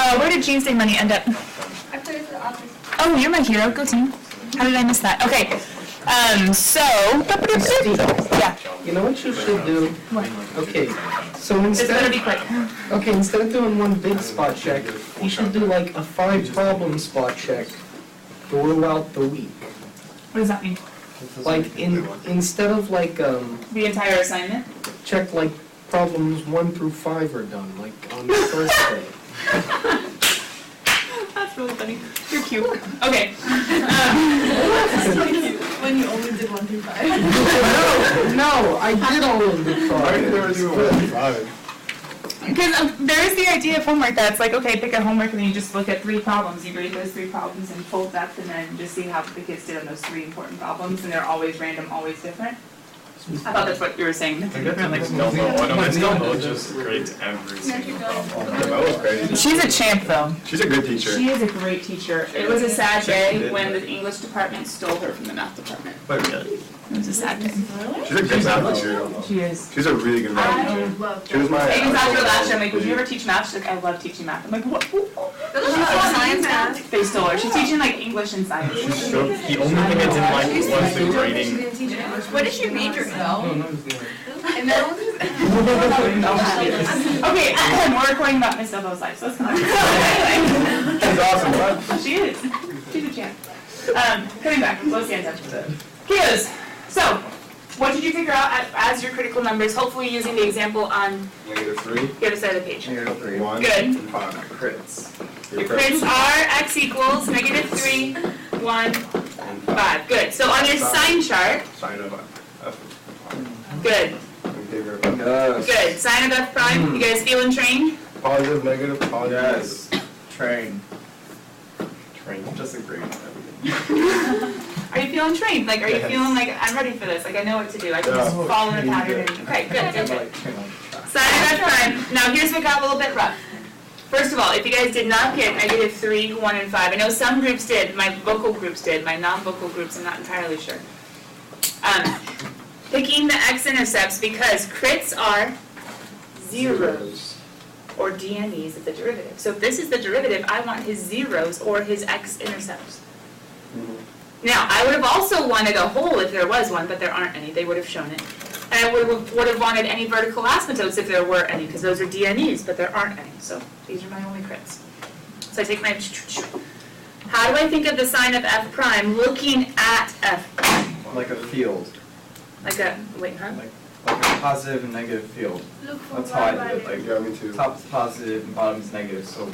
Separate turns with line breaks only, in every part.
Where did Jean's Day money end up?
I put it for the office.
Oh, you're my hero. Go team. How did I miss that? Okay. Yeah.
You know what you should do?
What?
Okay, so
It's better
instead
be quick.
okay, instead of doing one big spot check, you should do like a 5-problem spot check throughout the week.
What does that mean?
Like instead of like
The entire assignment?
check like problems 1 through 5 are done, like on the first day.
That's really funny. You're cute. Okay.
When you only did 1 through 5.
No, I did all of the
Why did you never do 1 through 5?
Because there is the idea of homework that's like, okay, pick a homework and then you just look at 3 problems. You grade those 3 problems in full depth and then just see how the kids did on those 3 important problems, and they're always random, always different. I thought that's what you were saying.
I get to mix Melmo. I don't mix Melmo, just grades every single problem. That was crazy.
She's a champ, though.
She's a good teacher.
She is a great teacher. It was a sad day when the English department stole her from the math department.
But really,
It was a sad day.
she's a good math teacher.
She is.
She's a really good math
I
teacher.
love
She was my.
Even after last year, I'm like, would you ever teach math? She's like, I love teaching math. I'm like, what?
science math.
They stole her. She's teaching like English and science.
She's so, the only thing I didn't like was the grading.
What is your major in? And
Okay, we're recording about Miss Elbo's life, so let's go. Anyway,
She's awesome, right?
she is. She's a champ. Coming back, let's stand up. Heroes. So, what did you figure out as your critical numbers, hopefully using the example on
-3.
the other side of the page?
-3. 1.
Good.
5. Crits.
Your crits are x equals -3, 1, 5. Good. So on your sign chart,
Sign of F.
good.
Yes.
Good. Sign of F prime. You guys feeling trained?
Positive, negative, positive.
Yes. Train.
Train.
Just agree on everything.
Are you feeling trained? Like, are you feeling like, I'm ready for this? Like, I know what to do. I can just
Yeah.
follow the pattern. Okay, good, good, good.
Like, train on track.
Sign of F prime. Now, here's what got a little bit rough. First of all, if you guys did not get -3, 1, and 5, I know some groups did. My vocal groups did. My non-vocal groups, I'm not entirely sure. Picking the x-intercepts because crits are zeros or DNEs of the derivative. So if this is the derivative, I want his zeros or his x-intercepts. Now, I would have also wanted a whole if there was one, but there aren't any. They would have shown it. And I would have wanted any vertical asymptotes if there were any, because those are DNEs, but there aren't any. So these are my only crits. So I take my... How do I think of the sign of F prime looking at F prime?
Like a field.
Like a... Wait, huh?
Like a positive and negative field.
Look for
That's how I
y
do it. Like,
Yeah, me too.
top's positive and bottom's negative, so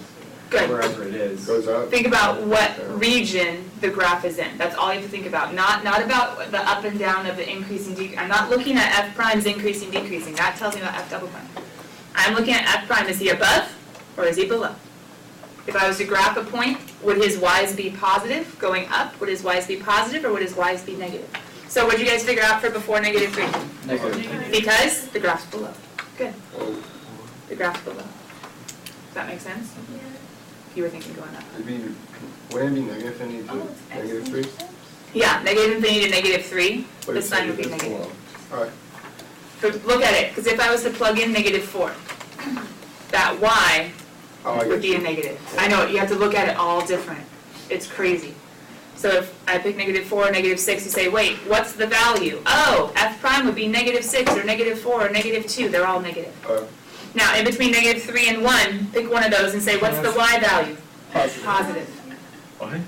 Good.
wherever it is.
Goes up.
Think about what region the graph is in. That's all you have to think about. Not about the up and down of the increasing, decreasing. I'm not looking at F prime's increasing, decreasing. That tells me about F double prime. I'm looking at F prime. Is he above or is he below? If I was to graph a point, would his y's be positive going up? Would his y's be positive or would his y's be negative? So what did you guys figure out for before -3?
Negative.
Because the graph's below. Good. The graph's below. Does that make sense? You were thinking going up.
Wouldn't it be negative infinity to -3?
Yeah, negative infinity to -3. The sign would be negative.
Alright.
But look at it, because if I was to plug in -4, that y
Oh, I
would
get
be a negative. I know, you have to look at it all different. It's crazy. So if I pick -4 or -6, you say, wait, what's the value? Oh, F prime would be -6 or -4 or -2. They're all negative. Now, in between -3 and 1, pick one of those and say, what's the y value?
Positive.
Positive.
What?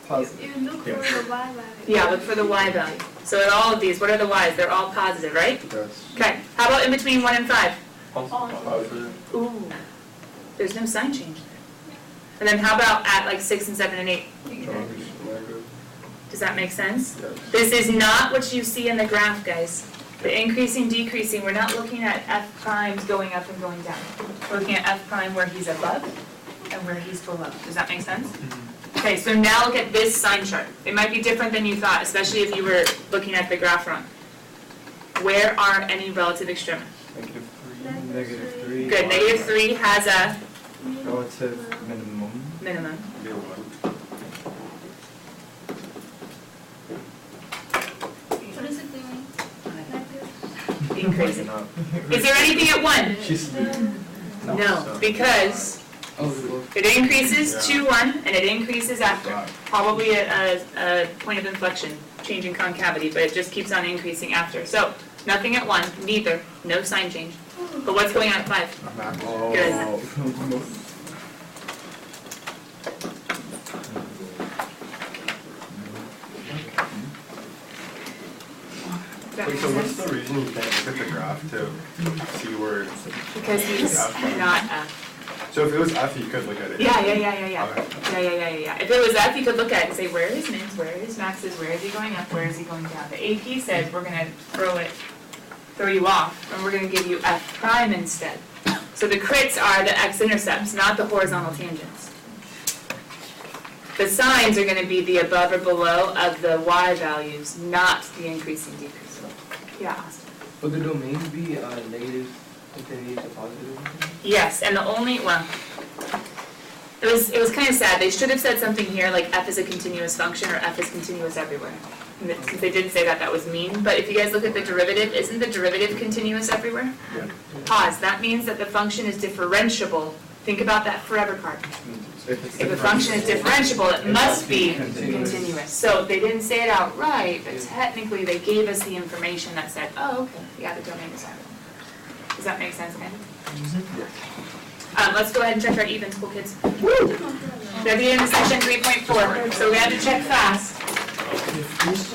Positive.
You look for the y value.
Yeah, look for the y value. So in all of these, what are the y's? They're all positive, right?
Yes.
Okay, how about in between 1 and 5?
Positive.
Ooh, there's no sign change there. And then how about at like 6 and 7 and 8?
Negative.
Does that make sense?
Yes.
This is not what you see in the graph, guys. The increasing, decreasing, we're not looking at F primes going up and going down. We're looking at F prime where he's above and where he's below. Does that make sense? Okay, so now look at this sign chart. It might be different than you thought, especially if you were looking at the graph wrong. Where are any relative extrema?
-3.
Good, -3 has a
Relative minimum.
minimum.
What is it doing?
Being crazy.
Not.
Is there anything at 1?
She's
No, because it increases to 1 and it increases after. Probably a point of inflection, change in concavity, but it just keeps on increasing after. So nothing at 1, neither, no sign change. But what's going on at 5? Good.
Wait, so what's the reason you can't look at the graph to see where it's...
Because he's not F.
So if it was F, you could look at it?
Yeah.
Okay.
Yeah. If it was F, you could look at it and say, where are his mins, where are his maxes, where is he going up, where is he going down? The AP says we're gonna throw you off, and we're gonna give you F prime instead. So the crits are the x-intercepts, not the horizontal tangents. The signs are gonna be the above or below of the y values, not the increasing decreasing. Yeah, Austin.
Would the domain be negative infinity to positive?
Yes, and the only, well, it was kind of sad. They should have said something here like f is a continuous function or f is continuous everywhere. And since they didn't say that, that was mean. But if you guys look at the derivative, isn't the derivative continuous everywhere?
Yeah.
Pause. That means that the function is differentiable. Think about that forever card. If the function is differentiable, it must be continuous. So they didn't say it outright, but technically they gave us the information that said, oh, okay, yeah, the domain is everywhere. Does that make sense, Andy? Let's go ahead and check our even school kids. They're being in section 3.4, so we have to check fast.
It's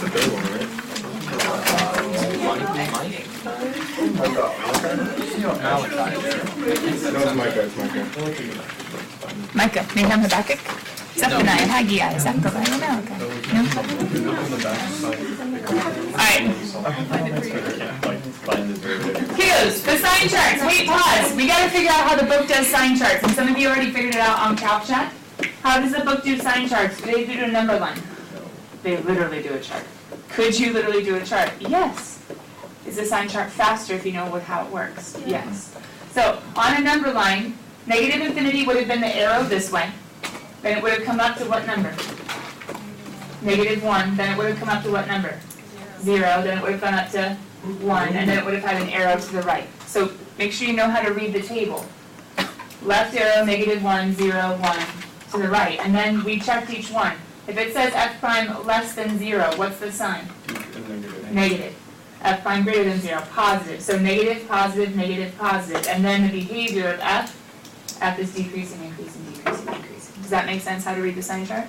the third one, right? No, it's Micah.
Micah, Nahum Habakkuk? Zephaniah, Haggai, Zechariah, Malachi. No? Alright. Kiddos, the sign charts. Wait, pause. We gotta figure out how the book does sign charts. And some of you already figured it out on CalcChat. How does the book do sign charts? Do they do a number line? They literally do a chart. Could you literally do a chart? Yes. Is the sign chart faster if you know how it works? Yes. So on a number line, negative infinity would have been the arrow this way. Then it would have come up to what number? -1. Then it would have come up to what number? 0. Then it would have gone up to 1. And then it would have had an arrow to the right. So make sure you know how to read the table. Left arrow, -1, 0, 1 to the right. And then we checked each one. If it says f prime less than 0, what's the sign? Negative. F prime greater than 0, positive. So negative, positive, negative, positive. And then the behavior of f is decreasing, increasing, decreasing, decreasing. Does that make sense how to read the sign chart?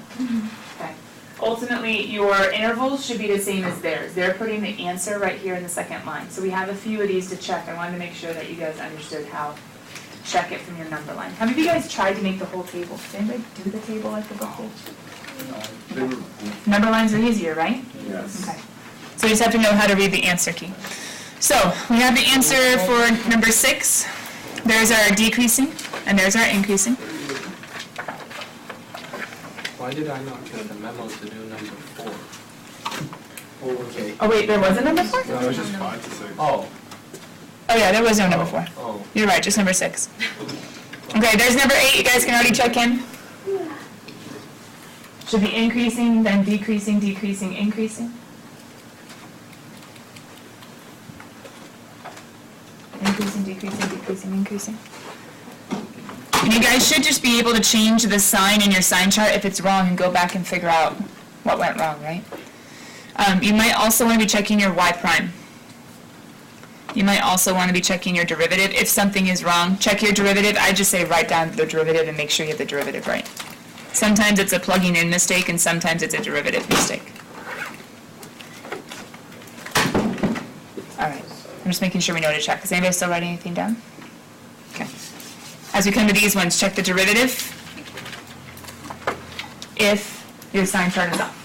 Okay. Ultimately, your intervals should be the same as theirs. They're putting the answer right here in the second line. So we have a few of these to check. I wanted to make sure that you guys understood how to check it from your number line. How many of you guys tried to make the whole table? Did anybody do the table like the book did? Number lines are easier, right?
Yes.
Okay. So you just have to know how to read the answer key. So we have the answer for number 6. There's our decreasing, and there's our increasing.
Why did I not get the memo to do number 4? Oh, okay.
Oh wait, there was a number 4?
No, it was just 5 to 6.
Oh.
Oh yeah, there was no number 4.
Oh.
You're right, just number 6. Okay, there's number 8. You guys can already check in. Should be increasing, then decreasing, decreasing, increasing. Increasing, decreasing, decreasing, increasing. And you guys should just be able to change the sign in your sign chart if it's wrong and go back and figure out what went wrong, right? You might also want to be checking your y prime. You might also want to be checking your derivative. If something is wrong, check your derivative. I just say write down the derivative and make sure you have the derivative right. Sometimes it's a plugging in mistake and sometimes it's a derivative mistake. All right, I'm just making sure we know to check. Is anybody still writing anything down? Okay. As we come to these ones, check the derivative if your sign chart is off.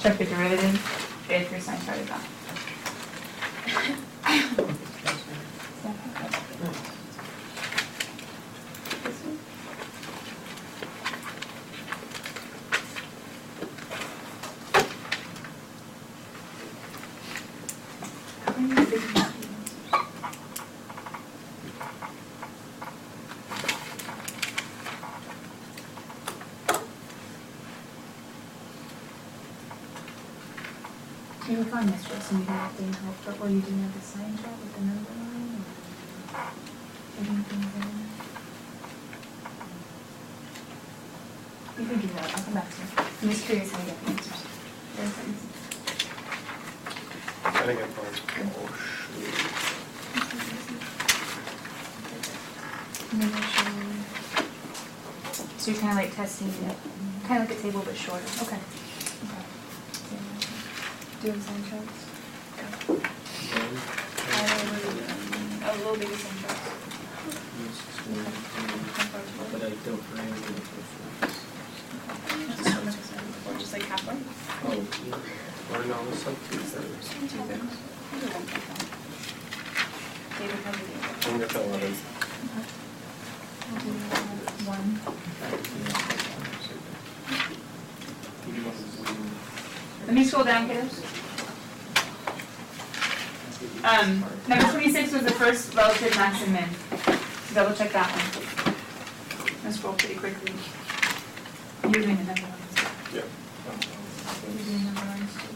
Check the derivative if your sign chart is off. You were fine yesterday, so you didn't help, but well, you didn't have the sign chart with the number line or anything there? You can do that, I'll come back to you. I'm just curious how you got the answers. Very thanks.
I think I'm fine.
So you're kind of like testing it, kind of like a table but shorter, okay. Doing sign charts? A little bit of sign charts.
But I don't really do
Or just like halfway?
Oh,
Or no, it's like two thirds.
David, how do you do it?
I think that's 11.
I'll do 1. Let me scroll down, kiddos. Number 26 was the first relative max and min. Double check that one. I'll scroll pretty quickly. You're doing the number ones.
Yeah.
You're doing number ones too.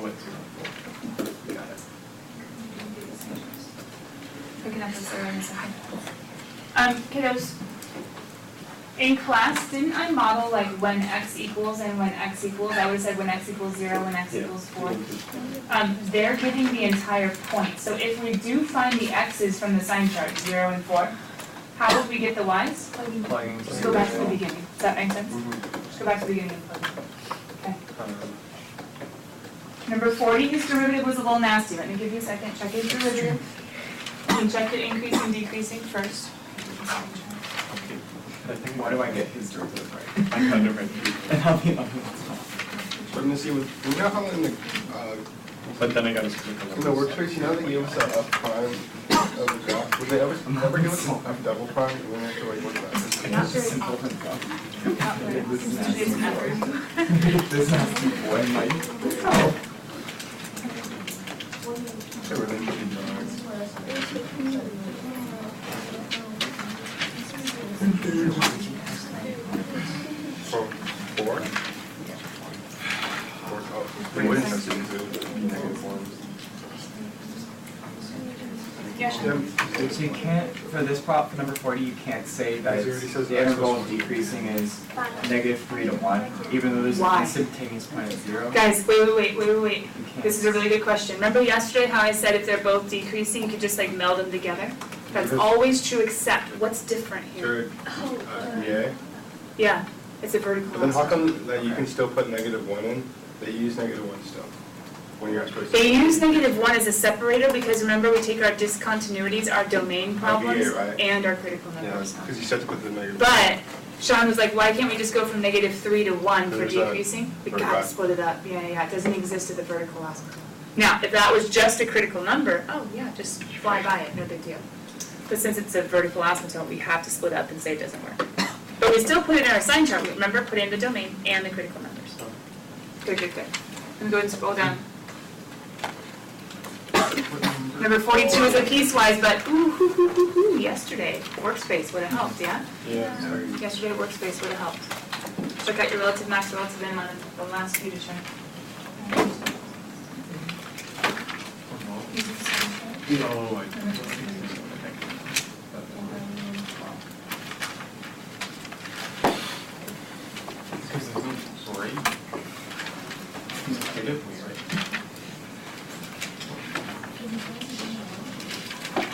Wait, 0, 4. Got it.
Picking up this there in a second. Kiddos, in class, didn't I model like when x equals and when x equals? I would have said when x equals 0, when x equals 4. They're giving the entire point. So if we do find the x's from the sign chart, 0 and 4, how would we get the y's?
Plugging.
Just go back to the beginning. Does that make sense? Just go back to the beginning and plug. Okay. Number 40, his derivative was a little nasty. Let me give you a second. Check his derivative. And check it increasing, decreasing first.
Why do I get his derivative right?
I got it right.
And how the other ones not?
So I'm gonna see what, you know how in the
But then I got to click on
workspace, you know they gave us a F prime of the graph? Would they ever give us an F double prime? And then we have to like look at that.
Not very
Simple
often.
and dumb.
Not very often. It's usually an effort.
This has to be boy, Mike.
They were interesting drawings. From 4? 4, oh, they wouldn't have to do negative ones.
Yeah, sure.
So you can't, for this prop, for number 40, you can't say that
It already says
the
the
interval
x
of decreasing is -3 to 1, even though there's
Why?
an instantaneous point of 0.
Guys, wait.
You can't.
This is a really good question. Remember yesterday how I said if they're both decreasing, you could just like meld them together? That's always true except what's different here?
Yeah.
Yeah, it's a vertical.
But then how come that you can still put -1 in? They use -1 still when you're not supposed to.
They use -1 as a separator because remember we take our discontinuities, our domain problems,
right.
and our critical
Yeah,
numbers.
because you said to put the negative.
But Sean was like, why can't we just go from -3 to 1 for
There's a
decreasing? We
vertical.
gotta split it up. Yeah, it doesn't exist at the vertical aspect. Now, if that was just a critical number, oh yeah, just fly by it, no big deal. But since it's a vertical asymptote, we have to split up and say it doesn't work. But we still put it in our sign chart, remember, put in the domain and the critical numbers. Good. Let me go ahead and scroll down. Number 42 is a piecewise, but yesterday, workspace would have helped, yeah?
Yeah, sorry.
Yesterday, workspace would have helped. Check out your relative max, relative min on the last few to check.
Oh, I because there's no break. It's creative, right?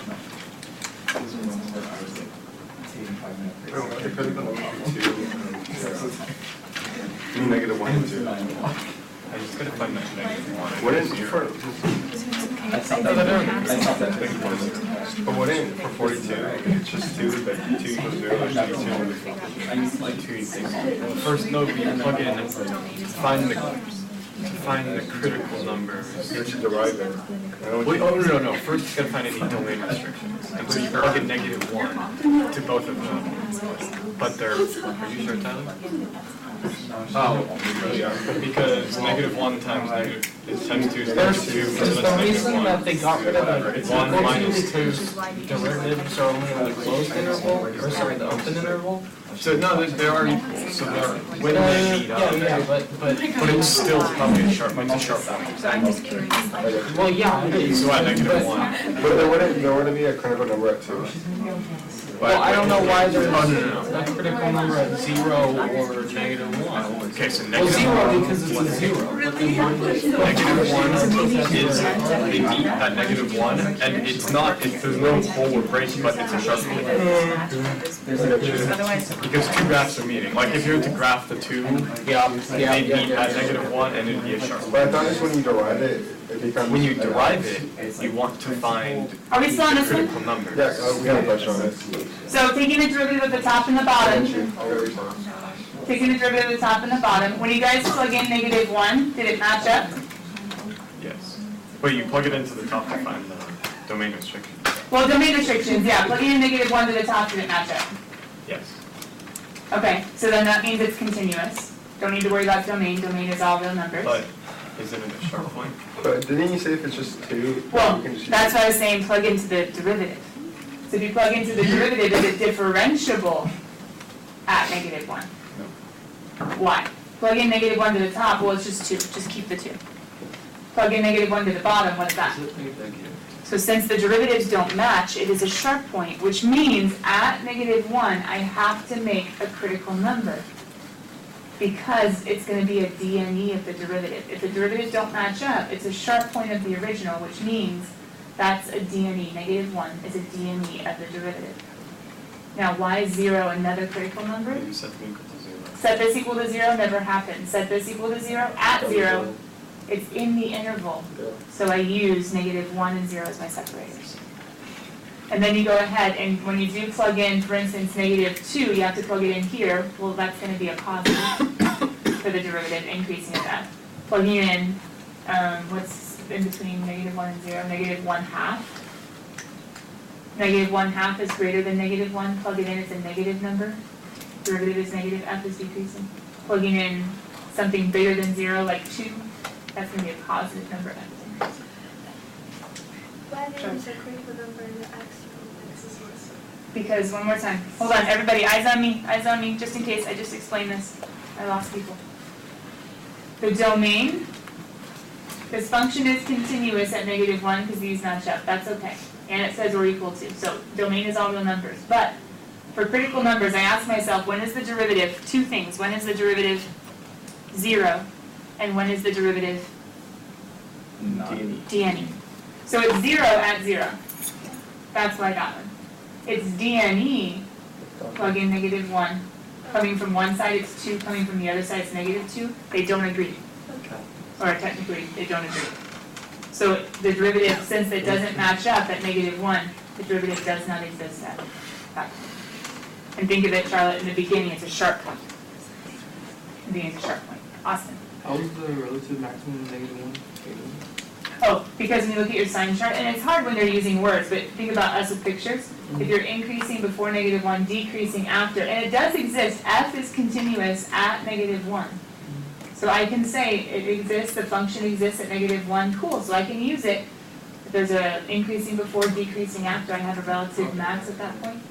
These are the ones where I was like taking 5 minutes.
I don't know, the critical number would be 2. You mean -1 and 2.
I just gotta find that -1.
Wouldn't for,
I thought that big one.
but wouldn't for 42, it's just 2, but 2 equals 0, it's just 2.
I need like 2
Well, first, no, you plug in and find the critical numbers.
You should derive it. I know what
Wait,
you-
no. First, you gotta find any domain restrictions. And so you plug in -1 to both of them. But they're, are you sure, Tyler? Oh,
Yeah.
because -1 times negative It's times 2 is
There's,
2, so
there's
that's
the
negative
reason
1.
that they got rid of the
It's 1
equal to
minus 2.
because derivatives are only in the closed interval, or sorry, the open interval.
So no, they are equal, so they are, when they meet up.
Yeah, but
But it's still probably a sharp point.
So I'm just curious, like,
well, yeah, it is.
So at negative
But-
1.
But there wouldn't be a critical number at 2.
Well, I don't know why there's
Oh, no.
a critical number at 0 or negative 1.
Okay, so
Well,
negative
0 because it's a 0, but then 1 is.
Negative 1 is, they meet at negative 1, and it's not, there's no hole or break, but it's a sharp point.
otherwise,
Because two graphs are meeting, like if you were to graph the two, they'd meet at negative 1 and it'd be a sharp point.
But I thought it's when you derive it, it becomes.
When you derive it, you want to find
are we still on this one?
critical numbers.
Yeah, we have a question on this.
So taking the derivative of the top and the bottom, taking the derivative of the top and the bottom, when you guys plug in negative 1, did it match up?
Yes. But you plug it into the top to find the domain restriction.
Well, domain restrictions, yeah, plugging in negative 1 to the top, did it match up?
Yes.
Okay, so then that means it's continuous. Don't need to worry about domain is all real numbers.
But is it a sharp point?
But didn't you say if it's just 2?
Well,
you can just use
that's why I was saying plug into the derivative. So if you plug into the derivative, is it differentiable at negative 1?
No.
Why? Plug in negative 1 to the top, well, it's just 2, just keep the 2. Plug in negative 1 to the bottom, what's that? So since the derivatives don't match, it is a sharp point, which means at negative 1, I have to make a critical number. Because it's going to be a DNE of the derivative. If the derivatives don't match up, it's a sharp point of the original, which means that's a DNE. Negative 1 is a DNE of the derivative. Now, why is 0 another critical number?
You set them equal to 0.
Set this equal to 0 never happens. Set this equal to 0 at 0. It's in the interval. So I use negative 1 and 0 as my separators. And then you go ahead and when you do plug in, for instance, negative 2, you have to plug it in here. Well, that's going to be a positive for the derivative, increasing of f. Plugging in, what's in between negative 1 and 0? Negative 1/2. Negative 1/2 is greater than negative 1. Plug it in, it's a negative number. Derivative is negative, f is decreasing. Plugging in something bigger than 0, like 2, that's going to be a positive number, f is increasing.
Why didn't the critical number in the x is
Because, one more time, hold on, everybody, eyes on me, just in case I just explained this. I lost people. The domain, this function is continuous at negative 1 because these match up, that's okay. And it says we're equal to, so domain is all real numbers. But for critical numbers, I ask myself, when is the derivative, two things, when is the derivative 0 and when is the derivative DNE? So it's 0 at 0. That's why I got one. It's DNE, plug in negative 1. Coming from one side, it's 2. Coming from the other side, it's negative 2. They don't agree. Or technically, they don't agree. So the derivative, since it doesn't match up at negative 1, the derivative does not exist at that point. And think of it, Charlotte, in the beginning, it's a sharp point. In the beginning, it's a sharp point. Austin.
How is the relative maximum of negative 1?
Oh, because when you look at your sign chart, and it's hard when they're using words, but think about us with pictures. If you're increasing before negative 1, decreasing after, and it does exist, f is continuous at negative 1. So I can say it exists, the function exists at negative 1, cool, so I can use it. If there's a increasing before, decreasing after, I have a relative max at that point.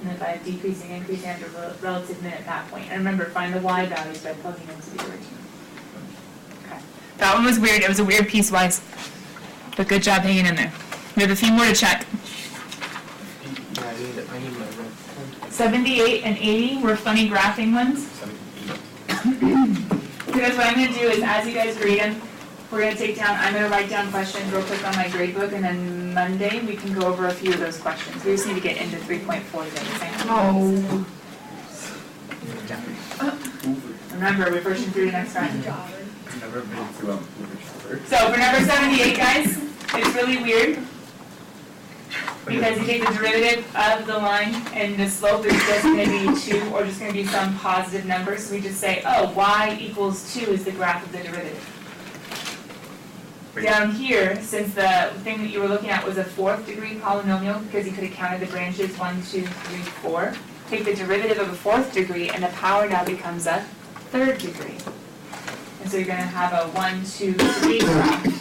And if I have decreasing, increasing, I have a relative min at that point. And remember, find the y values by plugging into the original. Okay. That one was weird, it was a weird piecewise. But good job hanging in there. We have a few more to check.
Yeah, I need my red.
78 and 80 were funny graphing ones. Because what I'm going to do is, as you guys grade them, we're going to take down, I'm going to write down questions real quick on my grade book, and then Monday we can go over a few of those questions. We just need to get into 3.4 exam.
Oh.
Remember, we're pushing through to next Friday.
Never been to
So for number 78, guys, it's really weird. Because you take the derivative of the line and the slope is just going to be 2 or just going to be some positive number. So we just say, oh, y equals 2 is the graph of the derivative. Down here, since the thing that you were looking at was a 4th degree polynomial, because you could have counted the branches 1, 2, 3, 4, take the derivative of a 4th degree and the power now becomes a 3rd degree. And so you're gonna have a 1, 2, 3 prime.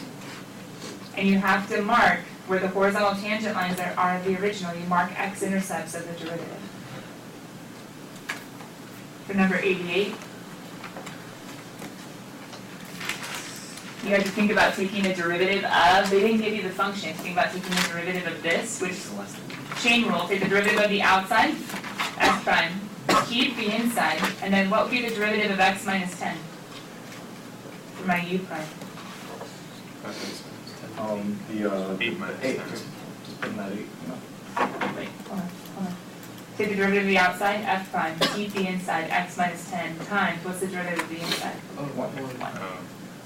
And you have to mark where the horizontal tangent lines are the original, you mark x-intercepts of the derivative. For number 88, you had to think about taking a derivative of, they didn't give you the function, think about taking a derivative of this, which is chain rule, take the derivative of the outside, x prime, keep the inside, and then what would be the derivative of x minus 10? For my u prime.
The 8 minus 10.
Just put in that 8,
Wait, hold on. Take the derivative of the outside, f prime, keep the inside, x minus 10 times, what's the derivative of the inside?
Oh, 1.
1.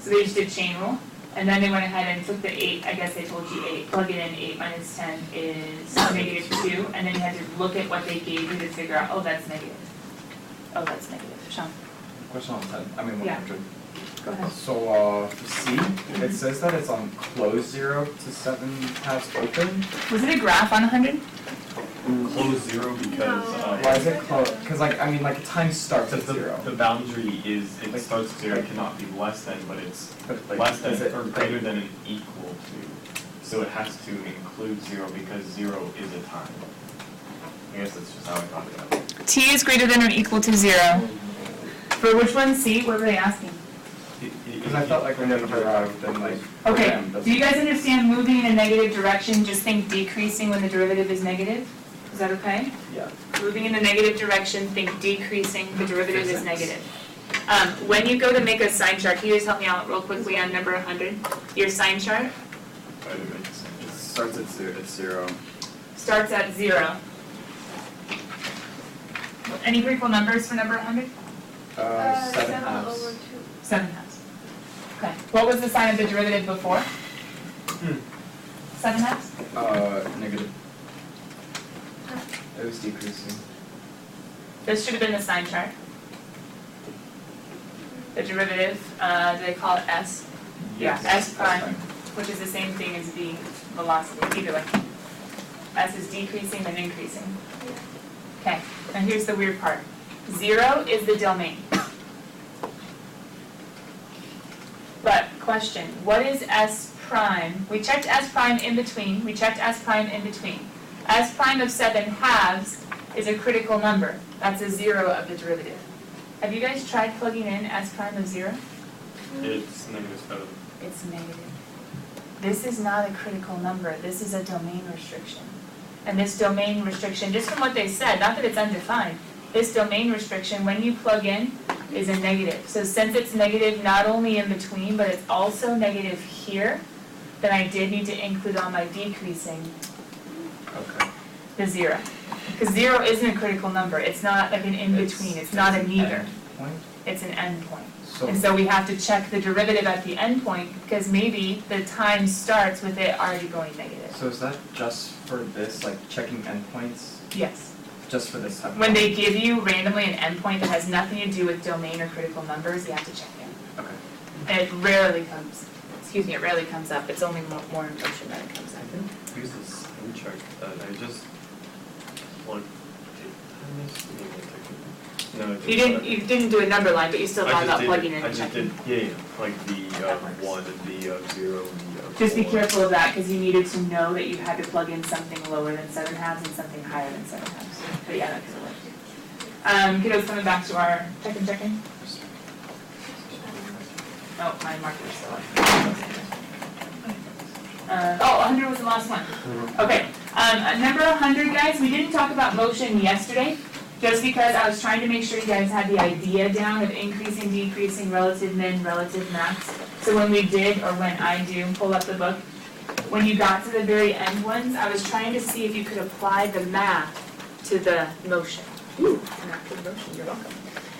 So they just did chain rule, and then they went ahead and took the 8, I guess they told you 8, plug it in, 8 minus 10 is negative 2, and then you had to look at what they gave you to figure out, oh, that's negative. Oh, that's negative. Sean,
Question on 10, I mean
Yeah.
100.
go ahead.
So, for C, it says that it's on close 0 to 7 halves open.
Was it a graph on 100?
Close 0 because,
Why is it close? Because like time starts at
because
0.
the boundary is, it starts 0, it cannot be less than, but it's less than or greater than and equal to. So it has to include 0 because 0 is a time. I guess that's just how I thought about it.
T is greater than or equal to 0. For which one, C? What were they asking?
Because I felt like when it derived, then like. for
Okay,
them, that's-
do you guys understand moving in a negative direction, just think decreasing when the derivative is negative? Is that okay?
Yeah.
Moving in the negative direction, think decreasing, the derivative is negative. When you go to make a sign chart, can you just help me out real quickly on number 100? Your sign chart
It starts at 0.
starts at 0. Any critical numbers for number 100?
7 halves.
over 2.
7 halves. Okay. What was the sign of the derivative before? 7 halves?
Negative. It was decreasing.
This should have been the sign chart. The derivative, do they call it S?
Yes,
Yeah, S prime,
fine.
which is the same thing as the velocity, either way. S is decreasing and increasing. Okay, and here's the weird part. 0 is the domain. But, question, what is S prime? We checked S prime in between, S prime of 7 halves is a critical number. That's a 0 of the derivative. Have you guys tried plugging in S prime of 0?
It's -7.
It's negative. This is not a critical number, this is a domain restriction. And this domain restriction, just from what they said, not that it's undefined, this domain restriction, when you plug in, is a negative. So since it's negative not only in between, but it's also negative here, then I did need to include on my decreasing
Okay.
the 0. Because 0 isn't a critical number, it's not like an in-between, it's not a neither,
Point.
it's an endpoint.
So.
And so we have to check the derivative at the endpoint, because maybe the time starts with it already going negative.
So is that just for this, like checking endpoints,
Yes.
just for this type?
When they give you randomly an endpoint that has nothing to do with domain or critical numbers, you have to check it.
Okay.
And it rarely comes up, it's only more in motion that it comes up.
Use this sign chart that I just plugged. No,
You didn't do a number line, but you still thought about plugging in
I
and
just
checking.
did, yeah, like the
That works.
1 and the 0 and the
Just be
4.
careful of that, because you needed to know that you had to plug in something lower than 7 halves and something higher than 7 halves. But yeah, that's what it Kiddos, coming back to our checking. Oh, my marker's still up. 100 was the last one. Okay, number 100, guys, we didn't talk about motion yesterday, just because I was trying to make sure you guys had the idea down of increasing, decreasing, relative min, relative max. So when we did, or when I do, pull up the book, when you got to the very end ones, I was trying to see if you could apply the math to the motion. Ooh, math to the motion, you're welcome.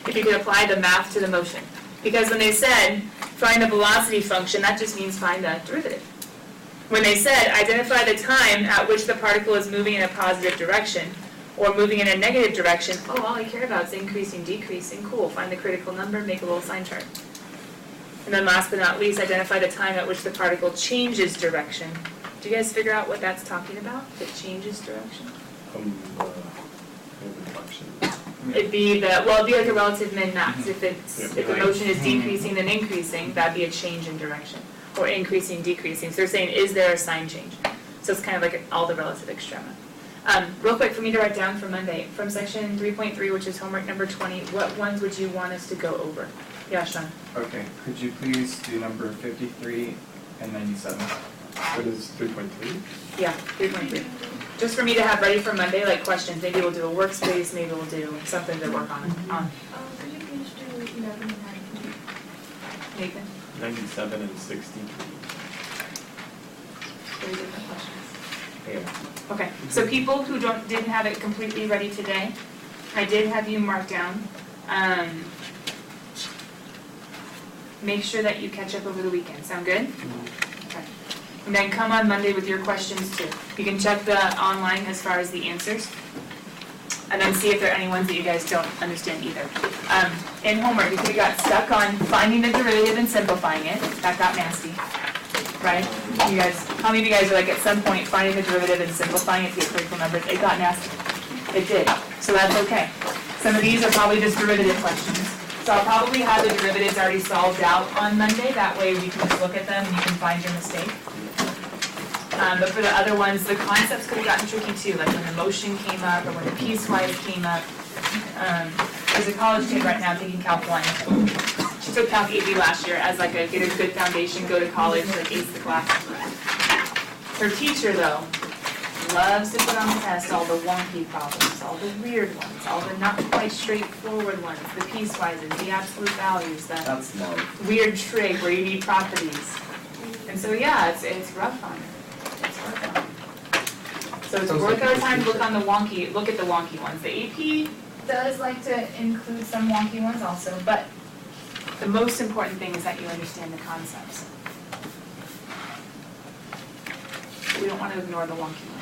If you could apply the math to the motion. Because when they said, find the velocity function, that just means find the derivative. When they said, identify the time at which the particle is moving in a positive direction, or moving in a negative direction, oh, all I care about is increasing, decreasing, cool, find the critical number, make a little sign chart. And then last but not least, identify the time at which the particle changes direction. Do you guys figure out what that's talking about, if it changes direction?
function?
It'd be it'd be like a relative min-max. If the motion is decreasing then increasing, that'd be a change in direction. Or increasing, decreasing. So they're saying, is there a sign change? So it's kind of like all the relative extrema. Real quick for me to write down for Monday, from section 3.3, which is homework number 20, what ones would you want us to go over? Yeah, Sean?
Okay, could you please do number 53 and 97?
What is 3.3?
Yeah, 3.3. Just for me to have ready for Monday, like questions. Maybe we'll do a workspace, maybe we'll do something to work on.
Could you please do 11 and 19?
Nathan?
97 and 63.
Very different questions. Okay, so people who didn't have it completely ready today, I did have you mark down. Make sure that you catch up over the weekend. Sound good? Okay. And then come on Monday with your questions too. You can check the online as far as the answers. And then see if there are any ones that you guys don't understand either. In homework, you could have got stuck on finding the derivative and simplifying it. That got nasty. Right? You guys, how many of you guys are like at some point finding the derivative and simplifying it to get critical numbers? It got nasty. It did. So that's okay. Some of these are probably just derivative questions. So I'll probably have the derivatives already solved out on Monday. That way we can just look at them and you can find your mistake. But for the other ones, the concepts could have gotten tricky too, like when the motion came up or when the piecewise came up. There's a college kid right now taking Calc 1. She took CalcAB last year as like get a good foundation, go to college, like ace the class. Her teacher though, loves to put on the test all the wonky problems, all the weird ones, all the not quite straightforward ones, the piecewises, the absolute values, the
That's love.
weird trig where you need properties. And so yeah, it's rough on her. It's rough on her. So it's
Sounds
worth
like
our
a
time to
good
look on the wonky, look at the wonky ones. The AP does like to include some wonky ones also, but the most important thing is that you understand the concepts. We don't want to ignore the wonky ones.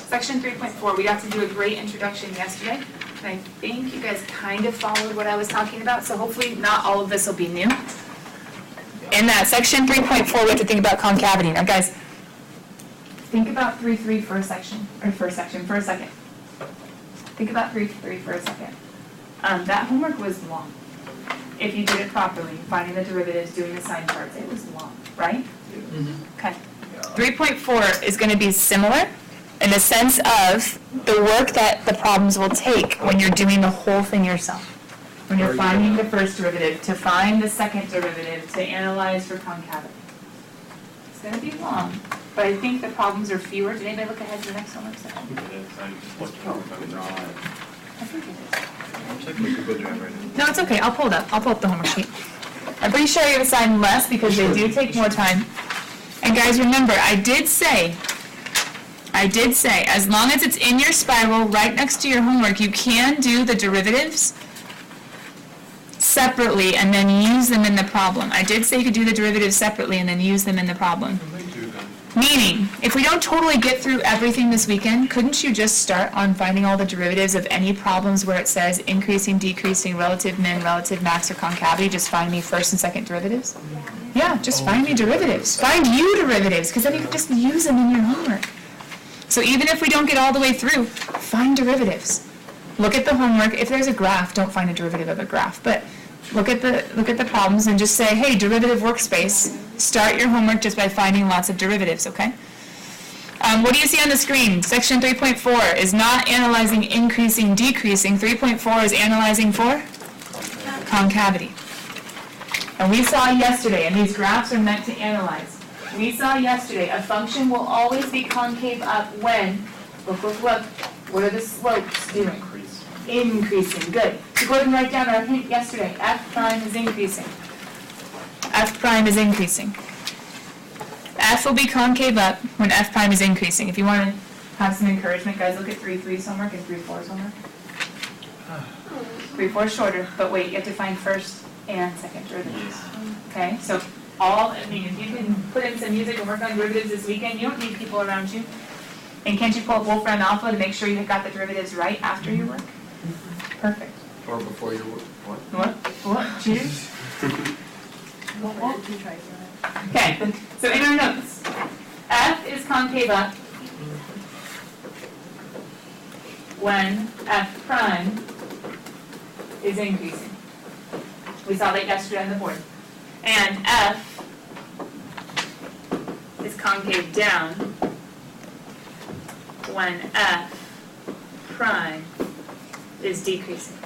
Section 3.4, we got to do a great introduction yesterday, and I think you guys kind of followed what I was talking about, so hopefully not all of this will be new. In that section 3.4, we have to think about concavity. Now guys, think about 3.3 for a second. Think about 3.3 for a second. That homework was long. If you did it properly, finding the derivatives, doing the sign charts, it was long, right? Okay. 3.4 is going to be similar in the sense of the work that the problems will take when you're doing the whole thing yourself. When you're finding the first derivative, to find the second derivative, to analyze for concavity. It's going to be long, but I think the problems are fewer. Did anybody look ahead to the next homework section?
It is, I'm just looking at the drawing.
I think it is.
I'm checking the Google Drive right now.
No, it's okay. I'll pull it up. I'll pull up the homework sheet. I'm pretty sure you're assigned less because they do take more time. And guys, remember, I did say, as long as it's in your spiral right next to your homework, you can do the derivatives separately and then use them in the problem. I did say you could do the derivatives separately and then use them in the problem. Meaning, if we don't totally get through everything this weekend, couldn't you just start on finding all the derivatives of any problems where it says increasing, decreasing, relative min, relative max, or concavity? Just find me first and second derivatives? Yeah, just find me derivatives. Find you derivatives, because then you can just use them in your homework. So even if we don't get all the way through, find derivatives. Look at the homework. If there's a graph, don't find a derivative of a graph, but look at the problems and just say, hey, derivative workspace. Start your homework just by finding lots of derivatives, okay? What do you see on the screen? Section 3.4 is not analyzing increasing, decreasing. 3.4 is analyzing for concavity. And we saw yesterday, and these graphs are meant to analyze. We saw yesterday a function will always be concave up when, look, what are the slopes doing? Increasing, good. So go ahead and write down our hint yesterday. F prime is increasing. F prime is increasing. F will be concave up when F prime is increasing. If you want to have some encouragement, guys, look at 3.3's homework and 3.4's homework. 3.4 is shorter, but wait, you have to find first and second derivatives. Okay, so if you can put in some music and work on derivatives this weekend, you don't need people around you. And can't you pull up Wolfram Alpha to make sure you got the derivatives right after your work? Perfect.
Or before your work, what?
What? Cheers? Okay, so in our notes, F is concave up. when f prime is increasing. We saw that yesterday on the board. And f is concave down when f prime is decreasing.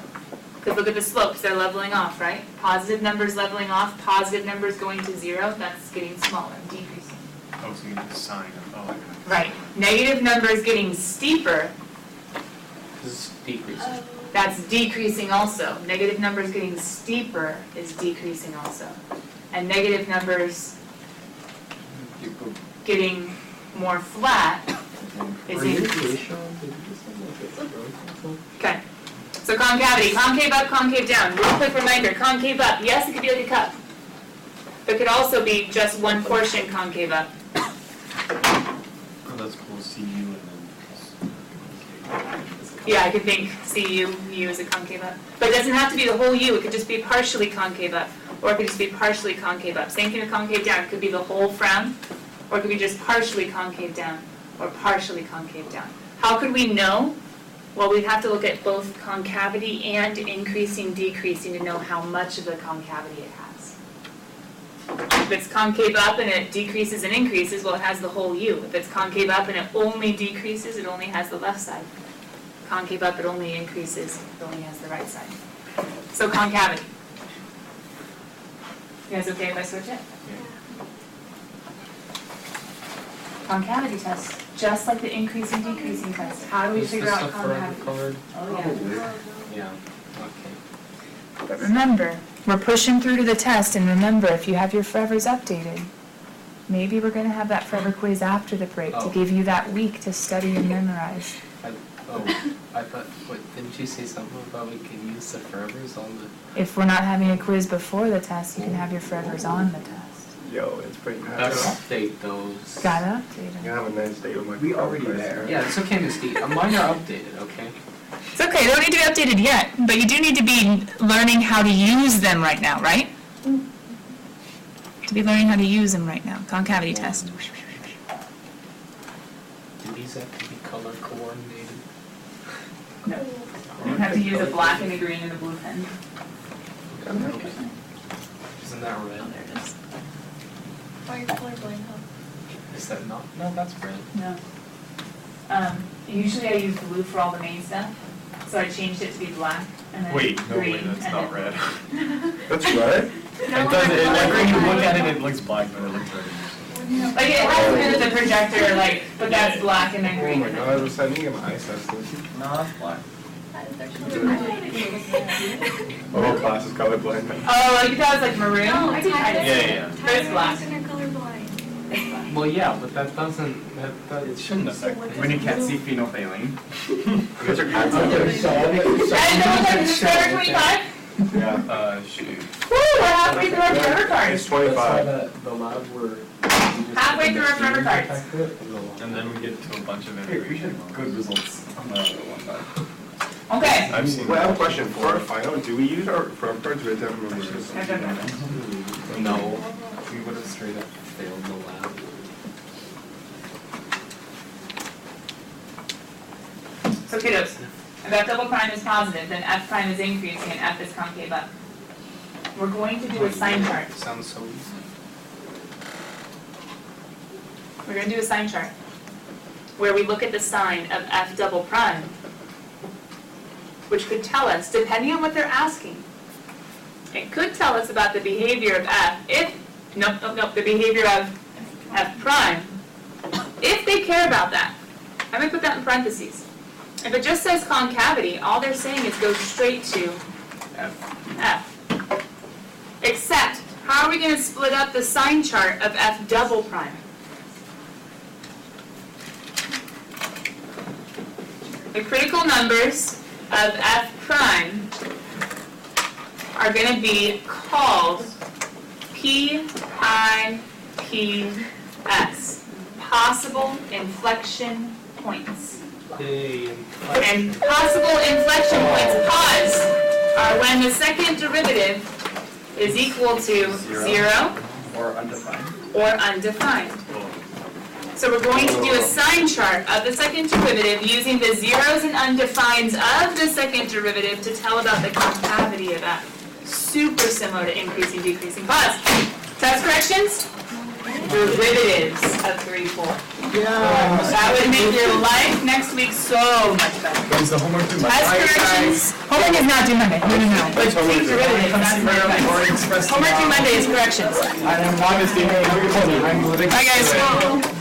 Because look at the slopes, they're leveling off, right? Positive numbers leveling off, positive numbers going to 0, that's getting smaller, decreasing.
Oh, so you get the sign of, oh, okay.
Right. Negative numbers getting steeper,
This is decreasing.
that's decreasing also. Negative numbers getting steeper is decreasing also. And negative numbers getting more flat is increasing. Okay. So concavity, concave up, concave down. Real quick reminder, concave up, yes, it could be like a cup. But it could also be just one portion concave up.
Oh, that's cool, CU and then.
Yeah, I could think CU, U is a concave up. But it doesn't have to be the whole U, it could just be partially concave up. Or it could just be partially concave up. Same thing with concave down, it could be the whole frown, or it could be just partially concave down, or partially concave down. How could we know? Well, we'd have to look at both concavity and increasing, decreasing to know how much of the concavity it has. If it's concave up and it decreases and increases, well, it has the whole U. If it's concave up and it only decreases, it only has the left side. Concave up, it only increases, it only has the right side. So concavity. You guys okay if I switch it? Concavity test, just like the increasing, decreasing test. How do we figure out concavity?
Colored?
Oh, yeah.
Yeah, okay.
But remember, we're pushing through to the test, and remember, if you have your forevers updated, maybe we're gonna have that forever quiz after the break to
Oh.
give you that week to study and memorize.
I thought, wait, didn't you say something about we could use the forevers on the?
If we're not having a quiz before the test, you can have your forevers on the test.
Yo, it's pretty
Gotta
nice.
update those.
Gotta update
I'm
them.
gonna have a nice day with my.
We already there.
Yeah, it's okay, Miss D. Mine are updated, okay?
It's okay, they don't need to be updated yet, but you do need to be learning how to use them right now, right? To be learning how to use them right now. Concavity test.
Do these have to be color coordinated?
No. You have to use a black and a green and a blue pen.
Isn't that red?
There it is.
Why are you colorblind, huh?
Is that not? No, that's red.
No. Usually I use blue for all the main stuff, so I changed it to be black and then
Wait, no
green
way, that's
and
not
then-
red.
That's right.
It does, when you look at it, it looks black, but it looks red.
Like it has a bit of the projector, like, but that's
Yeah.
black and then
Oh
green.
my god, I was sending him eye tested.
No, that's black.
The whole class is colorblind.
Oh, like that was like maroon?
No,
I did try to.
Yeah.
There's black.
And they're colorblind.
Well, yeah, but that doesn't, that.
It shouldn't affect me. When you can't see phenolphthalein.
Because your cat's out there.
And it was like December 25?
Yeah.
Shoot.
Woo, we're halfway through our forever card.
It's 25.
The lab where.
Halfway through our forever cards.
And then we get to a bunch of
Hey, we
integration.
had good results on the other one, but.
Okay.
I've seen.
Wait, I have a question. For our final, do we use our forever cards or do we have to remember this?
I've done that.
No, we would have straight up failed the lab.
So kiddos, if F double prime is positive, then F prime is increasing and F is concave up. We're going to do a sign chart.
Sounds so easy.
We're going to do a sign chart where we look at the sign of F double prime, which could tell us, depending on what they're asking, it could tell us about the behavior of F the behavior of F prime, if they care about that. I'm going to put that in parentheses. If it just says concavity, all they're saying is go straight to
F.
Except, how are we going to split up the sign chart of F double prime? The critical numbers of F prime are going to be called PIPS, possible inflection points.
Hey,
And possible inflection points, pause, are when the second derivative is equal to 0
Or undefined.
or undefined. So we're going to do a sign chart of the second derivative using the zeros and undefines of the second derivative to tell about the concavity of that. Super similar to increasing, decreasing. Pause. Test corrections? Derivatives of 3, 4.
Yeah.
That would make your life next week so much better.
Is the homework due
Test corrections. Homework is not due Monday. No. But take derivatives, that's my advice. Homework due Monday is corrections.
I am not a student. I'm living.
Bye guys.